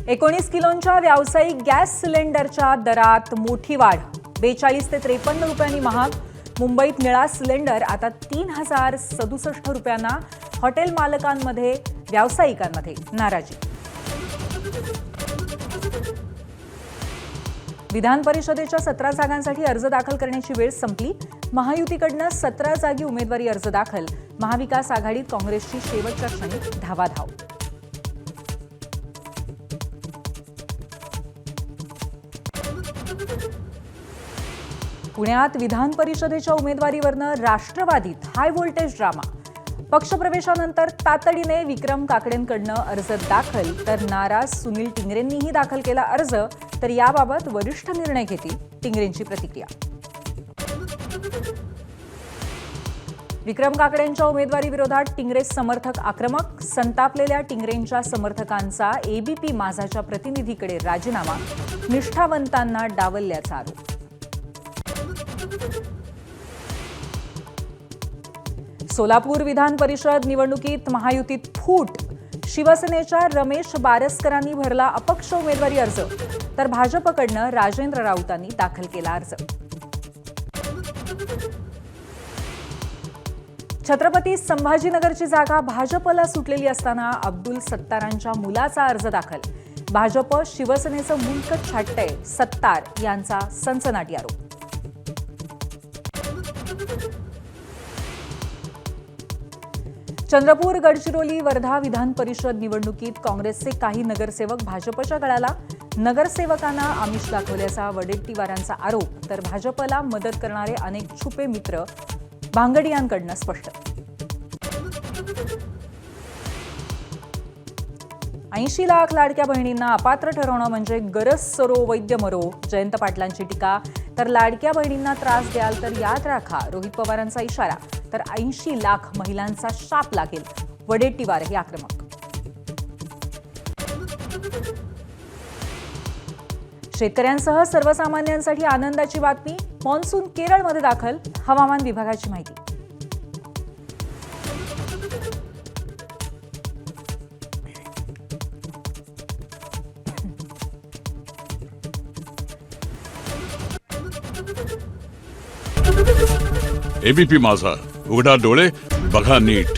19 किलोंच्या व्यावसायिक गॅस सिलेंडरच्या दरात मोठी वाढ. 42 ते 53 रुपयांनी महाग. मुंबईत निळा सिलेंडर आता 3067 रुपयांना. हॉटेल मालकांमध्ये व्यावसायिकांमध्ये नाराजी. विधान परिषदेच्या 17 जागांसाठी अर्ज दाखल करण्याची वेळ संपली. महायुतीकडनं 17 जागी उमेदवारी अर्ज दाखल. महाविकास आघाडीत काँग्रेसची शेवटच्या क्षणी धावाधाव. पुण्यात विधान परिषदेच्या उमेदवारीवरनं राष्ट्रवादीत हाय व्होल्टेज ड्रामा. पक्षप्रवेशानंतर तातडीने विक्रम काकडेंकडनं अर्ज दाखल, तर नाराज सुनील टिंगरेंनीही दाखल केला अर्ज. तर याबाबत वरिष्ठ निर्णय घेतील, टिंगरेंची प्रतिक्रिया. विक्रम काकडेंच्या उमेदवारी विरोधात टिंगरे समर्थक आक्रमक. संतापलेल्या टिंगरेंच्या समर्थकांचा एबीपी माझाच्या प्रतिनिधीकडे राजीनामा. निष्ठावंतांना डावलल्याचा आरोप. सोलापूर विधान परिषद निवडणुकीत महायुतीत फूट. शिवसेनेच्या रमेश बारसकरांनी भरला अपक्ष उमेदवारी अर्ज, तर भाजपकडनं राजेंद्र राऊतांनी दाखल केला अर्ज. छत्रपती संभाजीनगरची जागा भाजपला सुटलेली असताना अब्दुल सत्तारांच्या मुलाचा अर्ज दाखल. भाजप शिवसेनेचं मुंडकं छाटतंय, सत्तार यांचा सनसनाटी आरोप. चंद्रपूर, गडचिरोली, वर्धा विधान परिषद निवडणुकीत काँग्रेसचे काही नगरसेवक भाजपच्या गळाला. नगरसेवकांना आमिष दाखवल्याचा वडेट्टीवारांचा आरोप, तर भाजपला मदत करणारे अनेक छुपे मित्र भांगडियांकडनं स्पष्ट. 80 लाख लाडक्या बहिणींना अपात्र ठरवणं म्हणजे गरज सरो वैद्य मरो. जयंत पाटलांची टीका. तर लाडक्या बहिणींना त्रास द्याल तर याद राखा, रोहित पवारांचा इशारा. तर 80 लाख महिलांचा शाप लागेल, वडेट्टीवारही आक्रमक. शेतकऱ्यांसह सर्वसामान्यांसाठी आनंदाची बातमी. मान्सून केरळमध्ये दाखल. हवामान विभागाची माहिती. एबीपी माझा, उघडा डोळे बघा नीट.